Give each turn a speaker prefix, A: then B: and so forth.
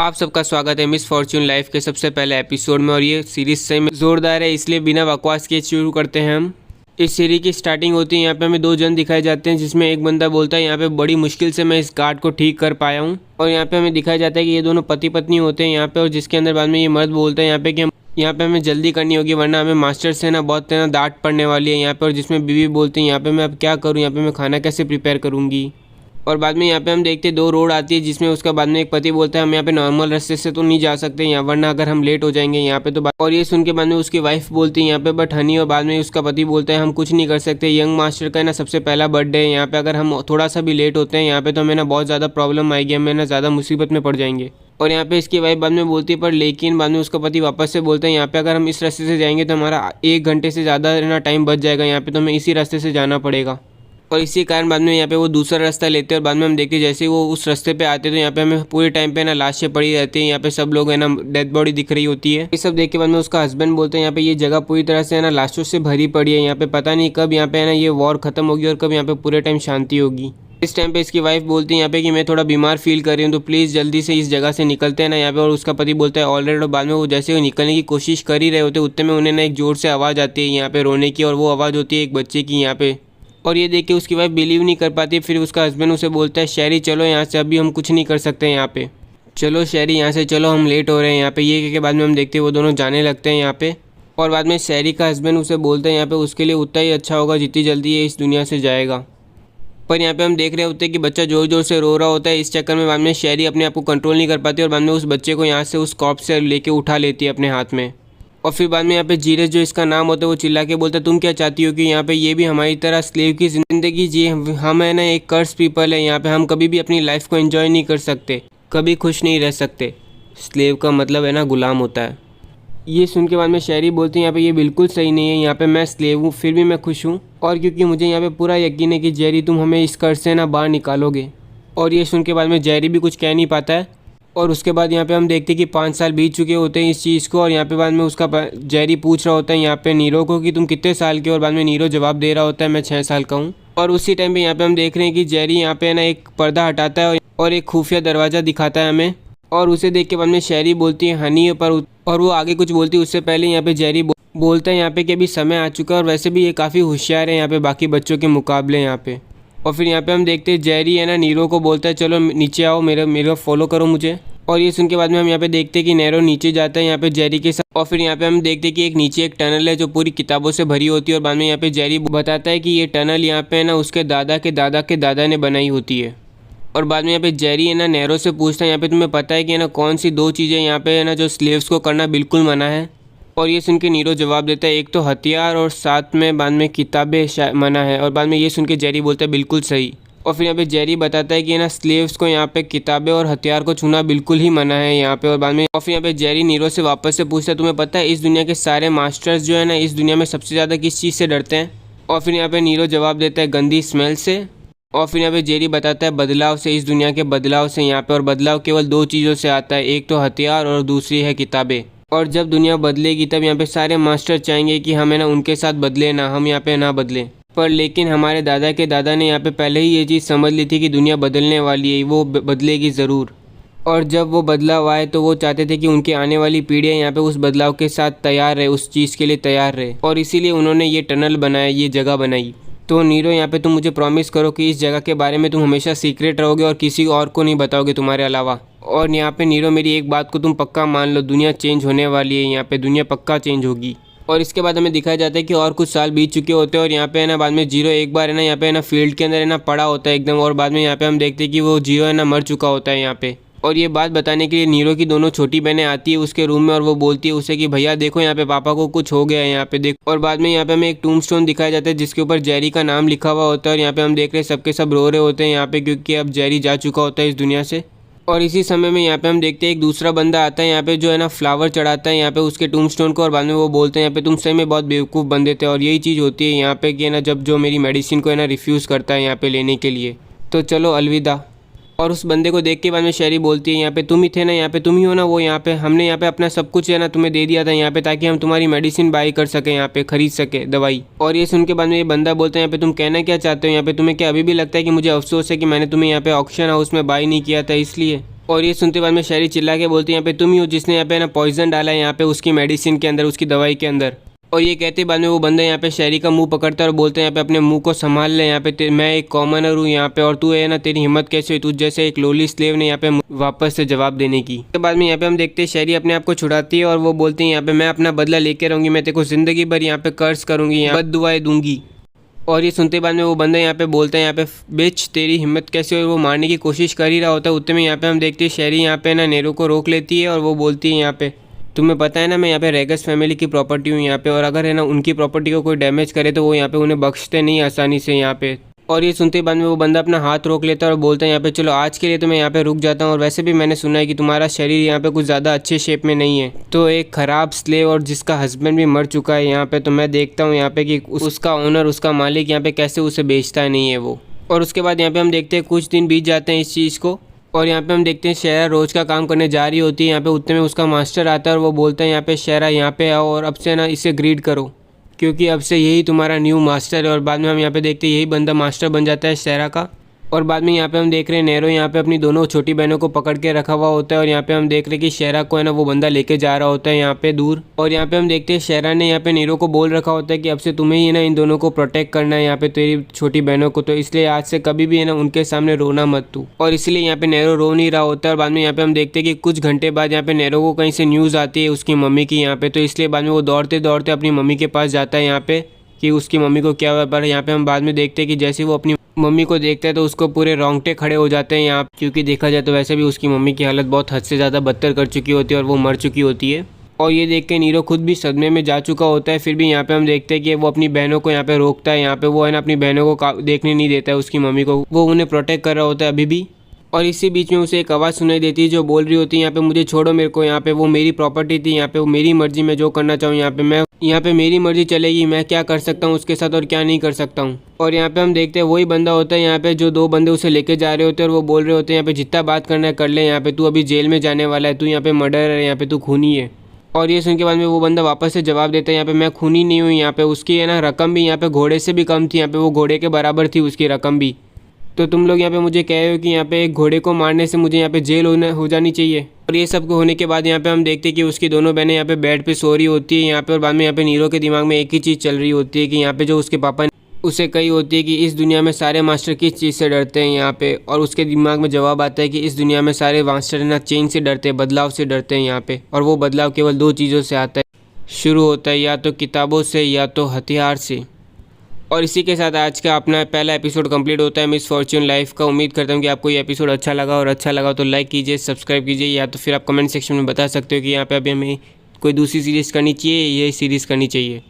A: आप सबका स्वागत है मिस फॉर्च्यून लाइफ के सबसे पहले एपिसोड में। और ये सीरीज सही में ज़ोरदार है, इसलिए बिना बकवास के शुरू करते हैं हम। इस सीरीज की स्टार्टिंग होती है, यहाँ पे हमें दो जन दिखाए जाते हैं, जिसमें एक बंदा बोलता है यहाँ पे बड़ी मुश्किल से मैं इस गार्ड को ठीक कर पाया हूँ। और यहाँ पे हमें दिखाया जाता है कि ये दोनों पति पत्नी होते हैं यहाँ पे, और जिसके अंदर बाद में ये मर्द बोलता है यहाँ पे कि यहाँ पे हमें जल्दी करनी होगी वरना हमें मास्टर से ना बहुत डांट पड़ने वाली है यहाँ पे। और जिसमें बीवी बोलती है यहाँ पे मैं अब क्या करूँ, यहाँ पे मैं खाना कैसे प्रिपेयर करूँगी। और बाद में यहाँ पे हम देखते हैं दो रोड आती है, जिसमें उसका बाद में एक पति बोलता है हम यहाँ पे नॉर्मल रास्ते से तो नहीं जा सकते यहाँ, वरना अगर हम लेट हो जाएंगे यहाँ पे तो। और ये सुन के बाद में उसकी वाइफ बोलती है यहाँ पे बट हनी, और बाद में उसका पति बोलता है हम कुछ नहीं कर सकते, यंग मास्टर का ना सबसे पहला बर्थडे है यहाँ पे, अगर हम थोड़ा सा भी लेट होते हैं यहाँ पे तो हमें ना बहुत ज़्यादा प्रॉब्लम आएगी, हमें ना ज़्यादा मुसीबत में पड़ जाएंगे। और यहाँ पे इसकी वाइफ बाद में बोलती है पर लेकिन बाद में उसका पति वापस से बोलता है यहाँ पे अगर हम इस रास्ते से जाएंगे तो हमारा 1 घंटे से ज़्यादा ना टाइम बच जाएगा यहाँ पे, तो हमें इसी रास्ते से जाना पड़ेगा। और इसी कारण बाद में यहाँ पे वो दूसरा रास्ता लेते हैं। और बाद में हम देखते हैं जैसे वो उस रास्ते पे आते हैं तो यहाँ पे हमें पूरे टाइम पे ना लाशें पड़ी रहती हैं, यहाँ पे सब लोग है ना डेड बॉडी दिख रही होती है। ये सब देख के बाद में उसका हस्बैंड बोलते हैं यहाँ पे ये जगह पूरी तरह से है ना लाशों से भरी पड़ी है यहाँ पे, पता नहीं कब यहाँ पे है ना ये वॉर खत्म होगी और कब यहाँ पे पूरे टाइम शांति होगी। इस टाइम पे इसकी वाइफ बोलती है यहाँ पे कि मैं थोड़ा बीमार फील कर रही हूँ तो प्लीज़ जल्दी से इस जगह से निकलते हैं ना यहाँ पे। और उसका पति बोलता है ऑलरेडी। और बाद में वो जैसे वो निकलने की कोशिश कर ही रहे होते उतने में उन्हें ना एक जोर से आवाज़ आती है यहाँ पे रोने की, और वो आवाज़ होती है एक बच्चे की यहाँ पे। और ये देख के उसकी वाइफ बिलीव नहीं कर पाती। फिर उसका हस्बैंड उसे बोलता है शहरी चलो यहाँ से, अभी हम कुछ नहीं कर सकते यहाँ पे, चलो शहरी यहाँ से चलो, हम लेट हो रहे हैं यहाँ पे। ये के बाद में हम देखते हैं वो दोनों जाने लगते हैं यहाँ पे। और बाद में शहरी का हस्बैंड उसे बोलता है यहाँ पे उसके लिए उतना ही अच्छा होगा जितनी जल्दी ये इस दुनिया से जाएगा। पर यहाँ पे हम देख रहे होते हैं कि बच्चा जोर जोर से रो रहा होता है, इस चक्कर में बाद में शहरी अपने आप को कंट्रोल नहीं कर पाती और बाद में उस बच्चे को यहाँ से उस कॉर्प्स से लेके उठा लेती है अपने हाथ में। और फिर बाद में यहाँ पे जीरस जो इसका नाम होता है वो चिल्ला के बोलता है तुम क्या चाहती हो कि यहाँ पे ये भी हमारी तरह स्लेव की ज़िंदगी जिए, हम है ना एक कर्स पीपल है यहाँ पे, हम कभी भी अपनी लाइफ को एंजॉय नहीं कर सकते, कभी खुश नहीं रह सकते। स्लेव का मतलब है ना गुलाम होता है। ये सुन के बाद में शहरी बोलती है यहाँ पे ये बिल्कुल सही नहीं है, यहाँ पे मैं स्लेव हूँ फिर भी मैं खुश हूँ, और क्योंकि मुझे यहाँ पे पूरा यकीन है कि जेरी तुम हमें इस कर्ज से ना बाहर निकालोगे। और ये सुन के बाद में जेरी भी कुछ कह नहीं पाता है। और उसके बाद यहाँ पे हम देखते हैं कि 5 साल बीत चुके होते हैं इस चीज़ को। और यहाँ पे बाद में उसका जेरी पूछ रहा होता है यहाँ पे नीरो को कि तुम कितने साल के, और बाद में नीरो जवाब दे रहा होता है मैं 6 साल का हूँ। और उसी टाइम पे यहाँ पे हम देख रहे हैं कि जेरी यहाँ पे ना एक पर्दा हटाता है और एक खुफिया दरवाज़ा दिखाता है हमें। और उसे देख के बाद में शहरी बोलती है हनी पर, और वो आगे कुछ बोलती है उससे पहले यहाँ पे जेरी बोलता है यहाँ पे कि अभी समय आ चुका है, और वैसे भी ये काफ़ी होशियार है यहाँ पे बाकी बच्चों के मुकाबले यहाँ पे। और फिर यहाँ पे हम देखते हैं जेरी है ना नीरो को बोलता है चलो नीचे आओ, मेरा फॉलो करो मुझे। और ये सुन के बाद में हम यहाँ पे देखते हैं कि नेरो नीचे जाता है यहाँ पे जेरी के साथ। और फिर यहाँ पे हम देखते हैं कि एक नीचे एक टनल है जो पूरी किताबों से भरी होती है। और बाद में यहाँ पे जेरी बताता है कि ये टनल यहाँ पे ना उसके दादा के दादा के दादा ने बनाई होती है। और बाद में यहाँ पे जेरी है ना नेरो से पूछता है यहाँ पे तुम्हें पता है कि ना कौन सी 2 चीज़ें यहाँ पे है ना जो स्लेव्स को करना बिल्कुल मना है। और ये सुन के नीरो जवाब देता है एक तो हथियार और साथ में बाद में किताबें मना है। और बाद में ये सुन के जेरी बोलता है बिल्कुल सही। और फिर यहाँ पे जेरी बताता है कि ना स्लेव्स को यहाँ पे किताबें और हथियार को छूना बिल्कुल ही मना है यहाँ पे। और बाद में फिर यहाँ पे जेरी नीरो से वापस से पूछता है तुम्हें पता है इस दुनिया के सारे मास्टर्स जो है ना इस दुनिया में सबसे ज़्यादा किस चीज़ से डरते हैं। और फिर यहाँ पे नीरो जवाब देता है गंदी स्मेल से। और फिर यहाँ पे जेरी बताता है बदलाव से, इस दुनिया के बदलाव से यहाँ पे। और बदलाव केवल 2 चीज़ों से आता है, एक तो हथियार और दूसरी है किताबें। और जब दुनिया बदलेगी तब यहाँ पे सारे मास्टर चाहेंगे कि हमें ना उनके साथ बदले ना, हम यहाँ पे ना बदलें। पर लेकिन हमारे दादा के दादा ने यहाँ पे पहले ही ये चीज़ समझ ली थी कि दुनिया बदलने वाली है, वो बदलेगी ज़रूर। और जब वो बदलाव आए तो वो चाहते थे कि उनकी आने वाली पीढ़ियाँ यहाँ पे उस बदलाव के साथ तैयार रहे, उस चीज़ के लिए तैयार रहे। और इसीलिए उन्होंने ये टनल बनाया, ये जगह बनाई। तो नीरो यहाँ पे तुम मुझे प्रॉमिस करो कि इस जगह के बारे में तुम हमेशा सीक्रेट रहोगे और किसी और को नहीं बताओगे तुम्हारे अलावा। और यहाँ पे नीरो मेरी एक बात को तुम पक्का मान लो, दुनिया चेंज होने वाली है यहाँ पे, दुनिया पक्का चेंज होगी। और इसके बाद हमें दिखाया जाता है कि और कुछ साल बीत चुके होते हैं। और यहाँ पे है ना बाद में जीरो एक बार है ना यहाँ पे है ना फील्ड के अंदर है ना पड़ा होता है एकदम। और बाद में यहाँ पे हम देखते हैं कि वो जीरो है ना मर चुका होता है यहाँ पे। और ये बात बताने के लिए नीरो की दोनों छोटी बहनें आती है उसके रूम में, और वो बोलती है उसे कि भैया देखो यहाँ पे पापा को कुछ हो गया है यहाँ पे देखो। और बाद में यहाँ पे हमें एक टूम्बस्टोन दिखाया जाता है जिसके ऊपर जेरी का नाम लिखा हुआ होता है। और यहाँ पे हम देख रहे हैं सबके सब रो रहे होते हैं यहाँ पे, क्योंकि अब जेरी जा चुका होता है इस दुनिया से। और इसी समय में यहाँ पे हम देखते हैं एक दूसरा बंदा आता है यहाँ पे जो है ना फ्लावर चढ़ाता है यहाँ पे उसके टूम्बस्टोन को। और बाद में वो बोलते हैं यहाँ पे तुम सही में बहुत बेवकूफ़ बंदे थे। और यही चीज़ होती है यहाँ पे कि ना जब जो मेरी मेडिसिन को है ना रिफ्यूज़ करता है यहाँ पे लेने के लिए, तो चलो अलविदा। और उस बंदे को देख के बाद में शहरी बोलती है यहाँ पे तुम ही थे ना, यहाँ पे तुम ही हो ना वो, यहाँ पे हमने यहाँ पे अपना सब कुछ है ना तुम्हें दे दिया था यहाँ पे ताकि हम तुम्हारी मेडिसिन बाई कर सके, यहाँ पे खरीद सके दवाई। और ये सुन के बाद में ये बंदा बोलता है यहाँ पे तुम कहना क्या चाहते हो, यहाँ पे तुम्हें क्या अभी भी लगता है कि मुझे अफसोस है कि मैंने तुम्हें यहाँ पे ऑक्शन हाउस में बाई नहीं किया था इसलिए। और ये सुनते बाद में शहरी चिल्ला के बोलती है यहाँ पे तुम ही हो जिसने यहाँ पे ना पॉइजन डाला है यहाँ पे उसकी मेडिसिन के अंदर, उसकी दवाई के अंदर। और ये कहते बाद में वो बंदा यहाँ पे शहरी का मुंह पकड़ता है और बोलते हैं यहाँ पे अपने मुंह को संभाल ले, यहाँ पे मैं एक कॉमनर हूँ यहाँ पे और तू है ना, तेरी हिम्मत कैसे हुई तुझ जैसे एक लोली स्लेव ने यहाँ पे वापस से जवाब देने की। उसके बाद में यहाँ पे हम देखते हैं शहरी अपने आप को छुड़ाती है और वो बोलती है यहाँ पे मैं अपना बदला लेके रहूँगी, मैं तेरे को जिंदगी भर यहाँ पे कर्ज करूँगी, बद दुआएं दूंगी। और ये सुनते बाद में वो बंदा यहाँ पे बोलता है यहाँ पे बिच तेरी हिम्मत कैसे हुई, वो मारने की कोशिश कर ही रहा होता है। उतने में यहाँ पे हम देखते हैं शहरी यहाँ पे ना नेरो को रोक लेती है और वो बोलती है यहाँ पे तुम्हें पता है ना मैं यहाँ पे रेगस फैमिली की प्रॉपर्टी हूँ यहाँ पे, और अगर है ना उनकी प्रॉपर्टी को कोई डैमेज करे तो वो यहाँ पे उन्हें बख्शते नहीं आसानी से यहाँ पे। और ये सुनते बाद में वो बंदा अपना हाथ रोक लेता है और बोलता है यहाँ पे चलो आज के लिए तो मैं यहाँ पे रुक जाता हूँ, और वैसे भी मैंने सुना है कि तुम्हारा शरीर यहाँ पे कुछ ज़्यादा अच्छे शेप में नहीं है, तो एक ख़राब स्लेव और जिसका हस्बैंड भी मर चुका है यहाँ पे, तो मैं देखता हूँ यहाँ पे कि उसका ओनर, उसका मालिक यहाँ पे कैसे उसे बेचता है नहीं है वो। और उसके बाद यहाँ पे हम देखते हैं कुछ दिन बीत जाते हैं इस चीज़ को, और यहाँ पे हम देखते हैं शहरा रोज़ का काम करने जा रही होती है यहाँ पे। उतने में उसका मास्टर आता है और वो बोलता है यहाँ पे शहरा यहाँ पे आओ और अब से ना इसे ग्रीड करो क्योंकि अब से यही तुम्हारा न्यू मास्टर है। और बाद में हम यहाँ पे देखते हैं यही बंदा मास्टर बन जाता है शहरा का। और बाद में यहाँ पे हम देख रहे हैं नेरो यहाँ पे अपनी दोनों छोटी बहनों को पकड़ के रखा हुआ होता है, और यहाँ पे हम देख रहे हैं कि शहरा को है ना वो बंदा लेके जा रहा होता है यहाँ पे दूर। और यहाँ पे हम देखते हैं शहरा ने यहाँ पे नेरो को बोल रखा होता है कि अब से तुम्हें ही ना इन दोनों को प्रोटेक्ट करना है यहाँ पे तेरी छोटी बहनों को, तो इसलिए आज से कभी भी है ना उनके सामने रोना मत तू। और इसलिए यहाँ पे नेरो रो नहीं रहा होता है। और बाद में यहाँ पे हम देखते हैं कि कुछ घंटे बाद यहाँ पे नेरो को कहीं से न्यूज़ आती है उसकी मम्मी की यहाँ पे, तो इसलिए बाद में वो दौड़ते दौड़ते अपनी मम्मी के पास जाता है यहाँ पे कि उसकी मम्मी को क्या हुआ। पर यहाँ पे हम बाद में देखते हैं कि जैसे वो अपनी मम्मी को देखता है तो उसको पूरे रोंगटे खड़े हो जाते हैं यहाँ, क्योंकि देखा जाए तो वैसे भी उसकी मम्मी की हालत बहुत हद से ज़्यादा बदतर कर चुकी होती है और वो मर चुकी होती है। और ये देख के नीरो खुद भी सदमे में जा चुका होता है। फिर भी यहाँ पे हम देखते हैं कि वो अपनी बहनों को यहाँ पे रोकता है, यहाँ पे वो है ना अपनी बहनों को देखने नहीं देता है उसकी मम्मी को, वो उन्हें प्रोटेक्ट कर रहा होता है अभी भी। और इसी बीच में उसे एक आवाज़ सुनाई देती है जो बोल रही होती है यहाँ पे मुझे छोड़ो, मेरे को यहाँ पे वो मेरी प्रॉपर्टी थी, यहाँ पे वो मेरी मर्जी, मैं जो करना चाहूँ यहाँ पे मेरी मर्जी चलेगी, मैं क्या कर सकता हूँ उसके साथ और क्या नहीं कर सकता हूँ। और यहाँ पे हम देखते हैं वही बंदा होता है यहाँ पे जो दो बंदे उसे लेके जा रहे होते हैं और वो बोल रहे होते हैं यहाँ पे जितना बात करना है कर ले, यहाँ पे तू अभी जेल में जाने वाला है, तू यहाँ पे मर्डर है, यहाँ पे तू खूनी है। और ये सुन के बाद में वो बंदा वापस से जवाब देता है यहाँ पे मैं खूनी नहीं हूँ, यहाँ पे उसकी है ना रकम भी यहाँ पे घोड़े से भी कम थी, यहाँ पे वो घोड़े के बराबर थी उसकी रकम भी। तो तुम लोग यहाँ पे मुझे कह रहे हो कि यहाँ पे एक घोड़े को मारने से मुझे यहाँ पे जेल हो जानी चाहिए। और ये सब होने के बाद यहाँ पे हम देखते हैं कि उसकी दोनों बहनें यहाँ पे बेड पे सो रही होती है यहाँ पे। और बाद में यहाँ पे नीरो के दिमाग में एक ही चीज़ चल रही होती है कि यहाँ पे जो उसके पापा ने उसे कही होती है कि इस दुनिया में सारे मास्टर किस चीज़ से डरते हैं यहाँ पे, और उसके दिमाग में जवाब आता है कि इस दुनिया में सारे मास्टर ना चेंज से डरते हैं, बदलाव से डरते हैं यहाँ पे। और वो बदलाव केवल दो चीज़ों से आता है, शुरू होता है या तो किताबों से या तो हथियार से। और इसी के साथ आज का अपना पहला एपिसोड कंप्लीट होता है मिस फॉर्च्यून लाइफ का। उम्मीद करता हूँ कि आपको ये एपिसोड अच्छा लगा, और अच्छा लगा तो लाइक कीजिए, सब्सक्राइब कीजिए, या तो फिर आप कमेंट सेक्शन में बता सकते हो कि यहाँ पे अभी हमें कोई दूसरी सीरीज़ करनी चाहिए, ये सीरीज़ करनी चाहिए।